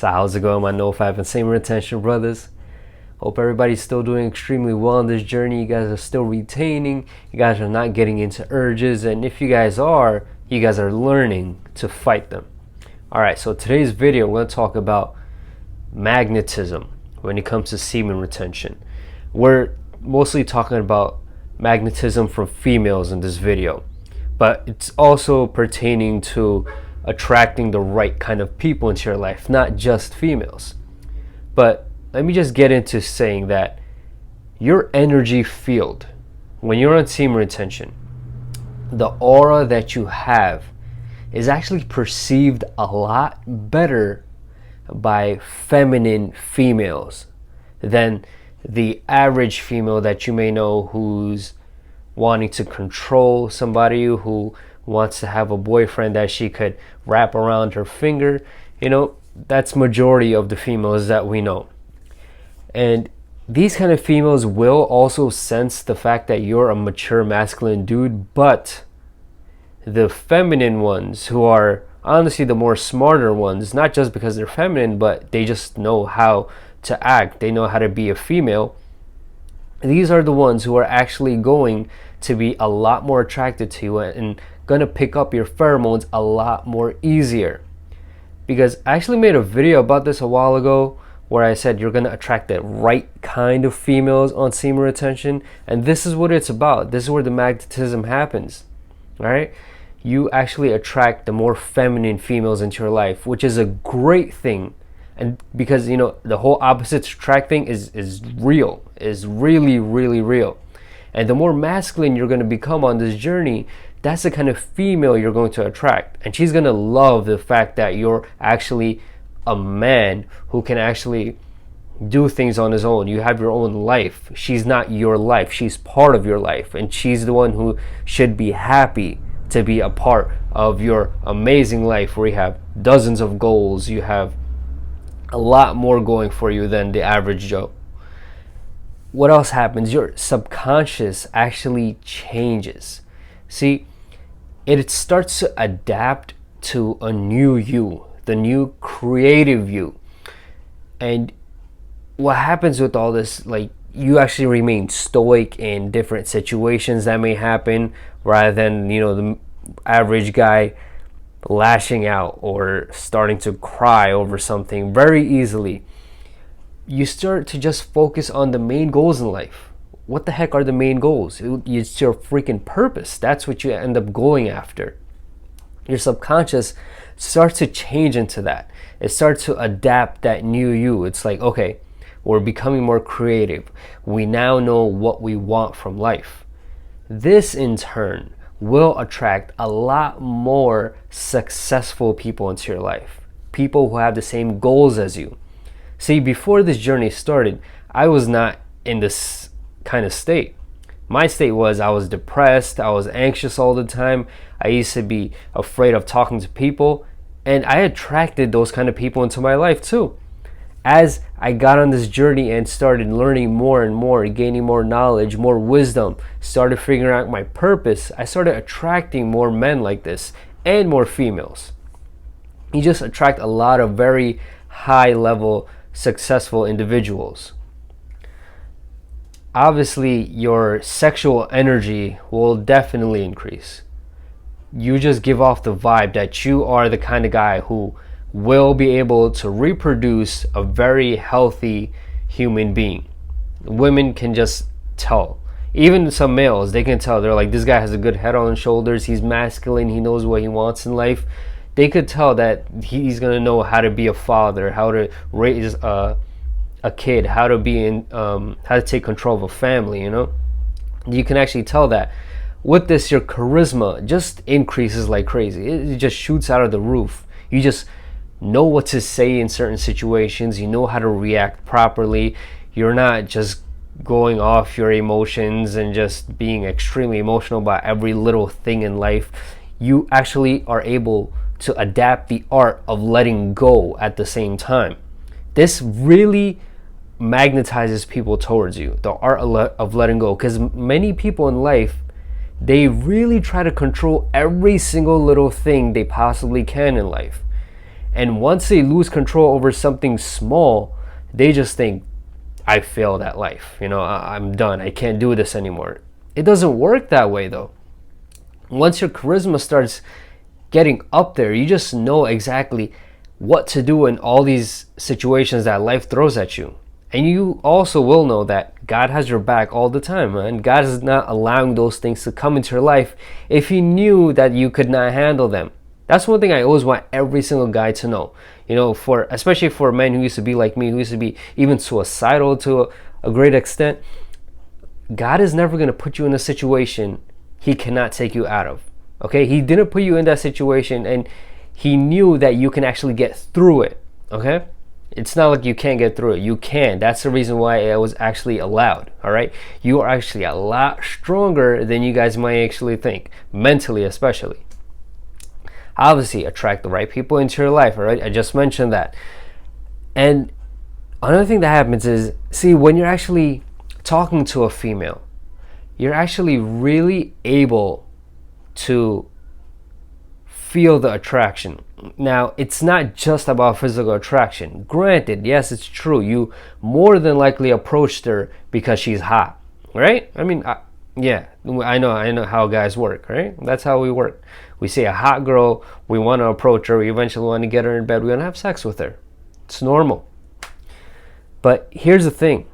So how's it going, my NoFap and semen retention brothers? Hope everybody's still doing extremely well on this journey. You guys are still retaining. You guys are not getting into urges. And if you guys are learning to fight them. Alright, so today's video, we're going to talk about magnetism when it comes to semen retention. We're mostly talking about magnetism from females in this video. But it's also pertaining to attracting the right kind of people into your life, not just females. But let me just get into saying that your energy field, when you're on semen retention, the aura that you have is actually perceived a lot better by feminine females than the average female that you may know who's wanting to control somebody, who wants to have a boyfriend that she could wrap around her finger. You know, that's majority of the females that we know. And these kind of females will also sense the fact that you're a mature masculine dude, but the feminine ones, who are honestly the more smarter ones, not just because they're feminine, but they just know how to act, they know how to be a female, these are the ones who are actually going to be a lot more attracted to you and gonna pick up your pheromones a lot more easier. Because I actually made a video about this a while ago where I said you're gonna attract the right kind of females on semen retention, and this is what it's about. This is where the magnetism happens. All right, you actually attract the more feminine females into your life, which is a great thing. And because, you know, the whole opposites attract thing is real, is really, really real. And the more masculine you're going to become on this journey, that's the kind of female you're going to attract. And she's going to love the fact that you're actually a man who can actually do things on his own. You have your own life. She's not your life. She's part of your life. And she's the one who should be happy to be a part of your amazing life where you have dozens of goals. You have a lot more going for you than the average Joe. What else happens? Your subconscious actually changes. See, it starts to adapt to a new you, the new creative you. And what happens with all this, like, you actually remain stoic in different situations that may happen, rather than, you know, the average guy lashing out or starting to cry over something very easily. You start to just focus on the main goals in life. What the heck are the main goals? It's your freaking purpose. That's what you end up going after. Your subconscious starts to change into that. It starts to adapt that new you. It's like, okay, we're becoming more creative. We now know what we want from life. This in turn will attract a lot more successful people into your life. People who have the same goals as you. See, before this journey started, I was not in this kind of state. My state was I was depressed, I was anxious all the time, I used to be afraid of talking to people, and I attracted those kind of people into my life too. As I got on this journey and started learning more and more, gaining more knowledge, more wisdom, started figuring out my purpose, I started attracting more men like this and more females. You just attract a lot of very high level successful individuals. Obviously, your sexual energy will definitely increase. You just give off the vibe that you are the kind of guy who will be able to reproduce a very healthy human being. Women can just tell. Even some males, they can tell. They're like, this guy has a good head on his shoulders, he's masculine, he knows what he wants in life. They could tell that he's gonna know how to be a father, how to raise a kid, how to be in, how to take control of a family. You know, you can actually tell that. With this, your charisma just increases like crazy. It just shoots out of the roof. You just know what to say in certain situations. You know how to react properly. You're not just going off your emotions and just being extremely emotional about every little thing in life. You actually are able to adapt the art of letting go at the same time. This really magnetizes people towards you, the art of letting go, because many people in life, they really try to control every single little thing they possibly can in life. And once they lose control over something small, they just think, I failed at life. I'm done. I can't do this anymore. It doesn't work that way though. Once your charisma starts getting up there, you just know exactly what to do in all these situations that life throws at you. And you also will know that God has your back all the time, man. God is not allowing those things to come into your life if He knew that you could not handle them. That's one thing I always want every single guy to know. Especially for men who used to be like me, who used to be even suicidal to a great extent. God is never going to put you in a situation He cannot take you out of. Okay? He didn't put you in that situation, and He knew that you can actually get through it. Okay? It's not like you can't get through it. You can. That's the reason why it was actually allowed. All right? You are actually a lot stronger than you guys might actually think, mentally especially. Obviously, attract the right people into your life. All right? I just mentioned that. And another thing that happens is, see, when you're actually talking to a female, you're actually really able to feel the attraction. Now, it's not just about physical attraction. Granted, yes, it's true. You more than likely approached her because she's hot, right? I mean, yeah, I know how guys work, right? That's how we work. We see a hot girl, we want to approach her, we eventually want to get her in bed, we want to have sex with her. It's normal. But here's the thing.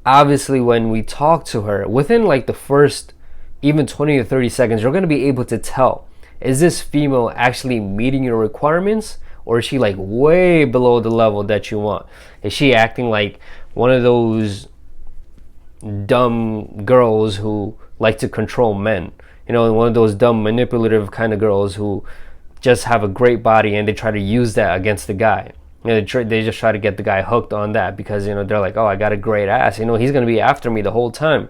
Obviously, when we talk to her, within like the first even 20 to 30 seconds, you're going to be able to tell, is this female actually meeting your requirements, or is she like way below the level that you want? Is she acting like one of those dumb girls who like to control men? One of those dumb manipulative kind of girls who just have a great body and they try to use that against the guy. They just try to get the guy hooked on that because, they're like, oh, I got a great ass. He's going to be after me the whole time.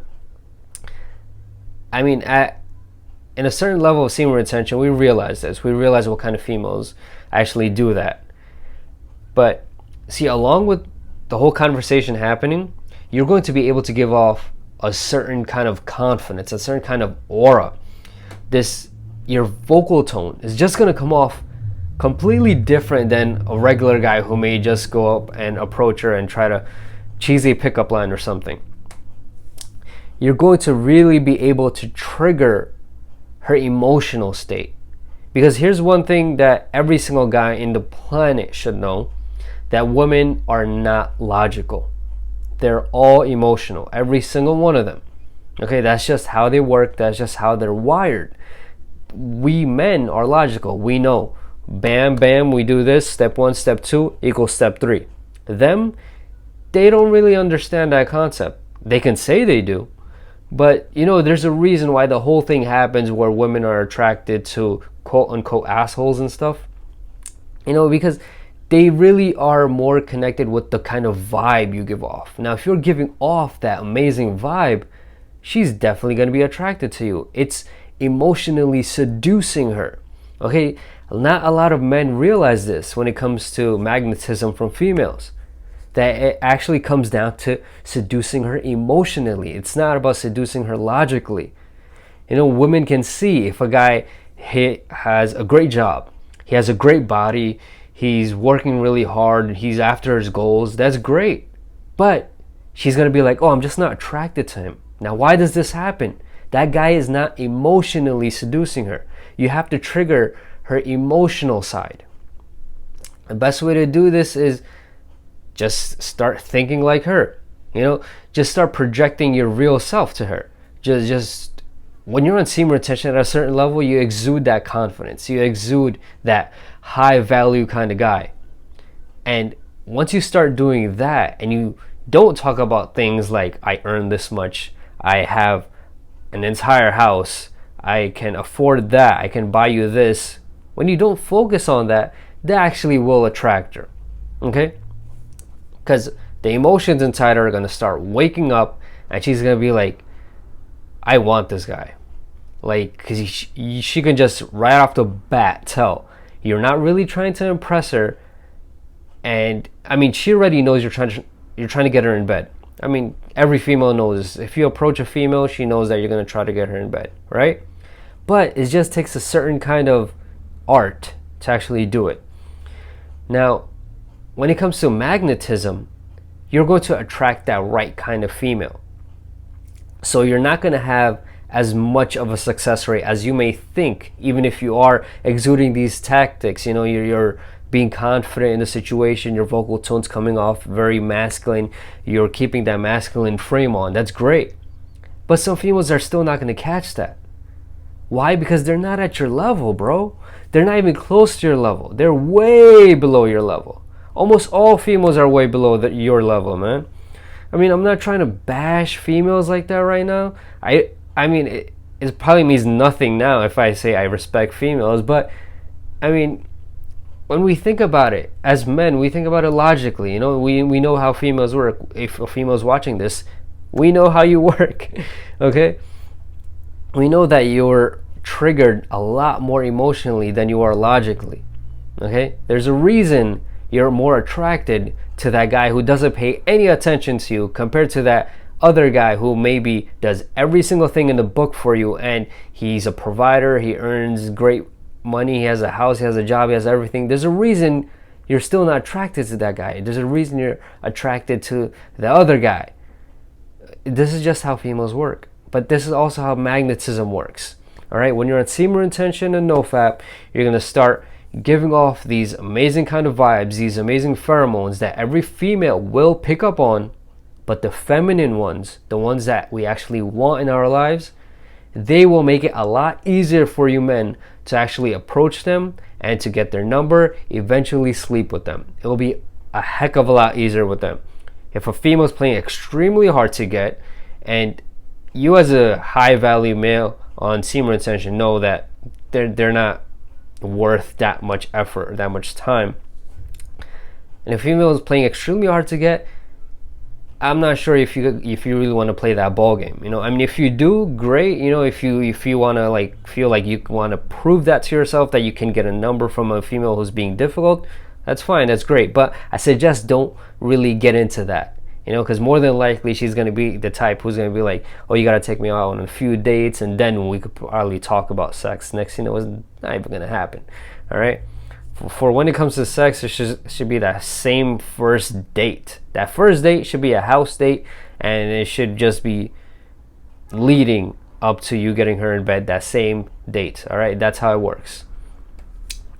I mean, in a certain level of semen retention, we realize this. We realize what kind of females actually do that. But see, along with the whole conversation happening, you're going to be able to give off a certain kind of confidence, a certain kind of aura. Your vocal tone is just going to come off completely different than a regular guy who may just go up and approach her and try to cheesy pickup line or something. You're going to really be able to trigger her emotional state. Because here's one thing that every single guy in the planet should know, that women are not logical. They're all emotional, every single one of them. Okay, that's just how they work, that's just how they're wired. We men are logical. We know, bam, bam, we do this, step 1, step 2 equals step 3. Them, they don't really understand that concept. They can say they do, but there's a reason why the whole thing happens where women are attracted to quote unquote assholes and stuff. Because they really are more connected with the kind of vibe you give off. Now, if you're giving off that amazing vibe, she's definitely going to be attracted to you. It's emotionally seducing her. Okay, not a lot of men realize this when it comes to magnetism from females, that it actually comes down to seducing her emotionally. It's not about seducing her logically. Women can see if a guy has a great job, he has a great body, he's working really hard, he's after his goals, that's great. But she's going to be like, oh, I'm just not attracted to him. Now, why does this happen? That guy is not emotionally seducing her. You have to trigger her emotional side. The best way to do this is just start thinking like her. Just start projecting your real self to her. Just when you're on semen retention at a certain level, you exude that confidence. You exude that high value kind of guy. And once you start doing that, and you don't talk about things like, I earn this much, I have an entire house, I can afford that, I can buy you this. When you don't focus on that, that actually will attract her. Okay? Because the emotions inside her are going to start waking up, and she's going to be like, I want this guy. Like, because she can just right off the bat tell you're not really trying to impress her. And I mean, she already knows you're trying to get her in bed. I mean, every female knows, if you approach a female, she knows that you're going to try to get her in bed, right? But it just takes a certain kind of art to actually do it. Now, when it comes to magnetism, you're going to attract that right kind of female. So you're not going to have as much of a success rate as you may think, even if you are exuding these tactics. You know, you're being confident in the situation, your vocal tone's coming off very masculine, you're keeping that masculine frame on. That's great. But some females are still not going to catch that. Why? Because they're not at your level, bro. They're not even close to your level. They're way below your level. Almost all females are way below your level, man. I mean, I'm not trying to bash females like that right now. I mean, it probably means nothing now if I say I respect females, but I mean, when we think about it as men, we think about it logically. You know, we know how females work. If a female's watching this, we know how you work. Okay, we know that you're triggered a lot more emotionally than you are logically. Okay, there's a reason you're more attracted to that guy who doesn't pay any attention to you compared to that other guy who maybe does every single thing in the book for you, and he's a provider, he earns great money, he has a house, he has a job, he has everything. There's a reason you're still not attracted to that guy. There's a reason you're attracted to the other guy. This is just how females work, but this is also how magnetism works. All right, when you're on semen retention and nofap, you're going to start giving off these amazing kind of vibes, these amazing pheromones that every female will pick up on. But the feminine ones, the ones that we actually want in our lives, they will make it a lot easier for you men to actually approach them and to get their number, eventually sleep with them. It will be a heck of a lot easier with them. If a female is playing extremely hard to get, and you as a high value male on semen retention know that they're not worth that much effort, that much time, and if a female is playing extremely hard to get, I'm not sure if you really want to play that ball game. You know, I mean, if you do, great. You know, if you want to like feel like you want to prove that to yourself that you can get a number from a female who's being difficult, that's fine, that's great. But I suggest don't really get into that. You know, because more than likely she's going to be the type who's going to be like, oh, you got to take me out on a few dates, and then we could probably talk about sex. Next thing you know, it's not even going to happen. All right. For when it comes to sex, it should be that same first date. That first date should be a house date, and it should just be leading up to you getting her in bed that same date. All right, that's how it works.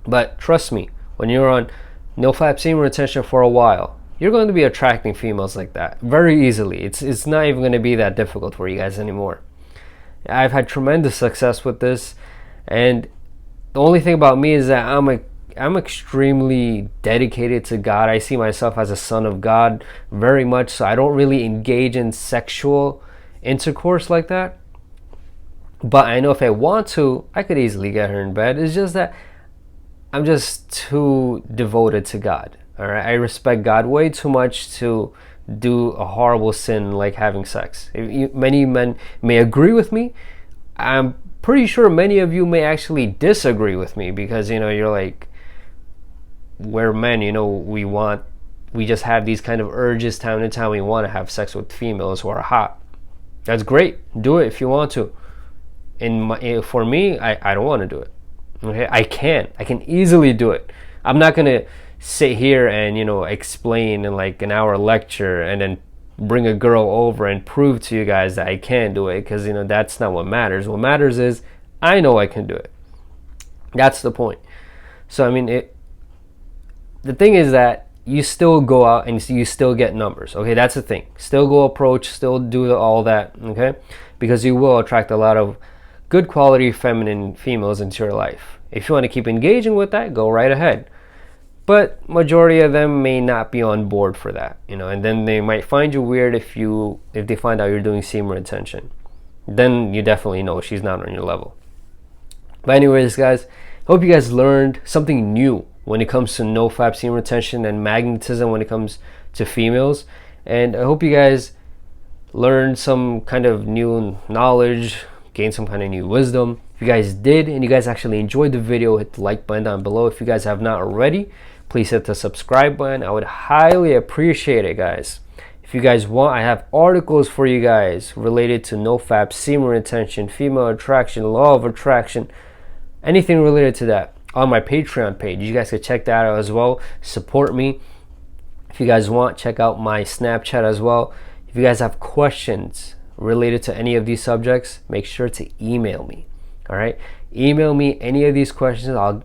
But trust me, when you're on nofap semen retention for a while, you're going to be attracting females like that very easily. It's not even going to be that difficult for you guys anymore. I've had tremendous success with this, and the only thing about me is that I'm extremely dedicated to God. I see myself as a son of God very much, so I don't really engage in sexual intercourse like that. But I know if I want to, I could easily get her in bed. It's just that I'm just too devoted to God. All right, I respect God way too much to do a horrible sin like having sex. Many men may agree with me. I'm pretty sure many of you may actually disagree with me, because you know, you're like, we're men, you know, we just have these kind of urges time to time. We want to have sex with females who are hot. That's great. Do it if you want to. For me, I don't want to do it. Okay, I can easily do it. I'm not gonna sit here and, you know, explain in like an hour lecture and then bring a girl over and prove to you guys that I can do it, because you know, that's not what matters. What matters is I know I can do it. That's the point. So I mean, the thing is that you still go out and you still get numbers. Okay, that's the thing. Still go approach, still do all that. Okay, because you will attract a lot of good quality feminine females into your life. If you want to keep engaging with that, go right ahead. But majority of them may not be on board for that, you know, and then they might find you weird if they find out you're doing semen retention. Then you definitely know she's not on your level. But anyways, guys, hope you guys learned something new when it comes to nofap semen retention and magnetism when it comes to females. And I hope you guys learned some kind of new knowledge, gained some kind of new wisdom. If you guys did and you guys actually enjoyed the video, hit the like button down below. If you guys have not already, please hit the subscribe button. I would highly appreciate it, guys. If you guys want, I have articles for you guys related to nofap, semen retention, female attraction, law of attraction, anything related to that. on my Patreon page. You guys can check that out as well. Support me. If you guys want, check out my Snapchat as well. If you guys have questions related to any of these subjects, make sure to email me. All right, email me any of these questions. I'll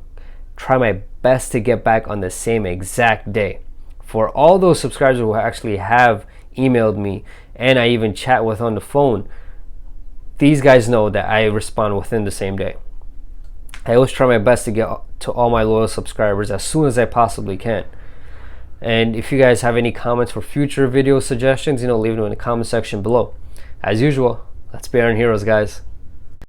try my best to get back on the same exact day. For all those subscribers who actually have emailed me and I even chat with on the phone, these guys know that I respond within the same day. I always try my best to get to all my loyal subscribers as soon as I possibly can. And if you guys have any comments for future video suggestions, leave them in the comment section below. As usual, let's be Iron Heroes, guys.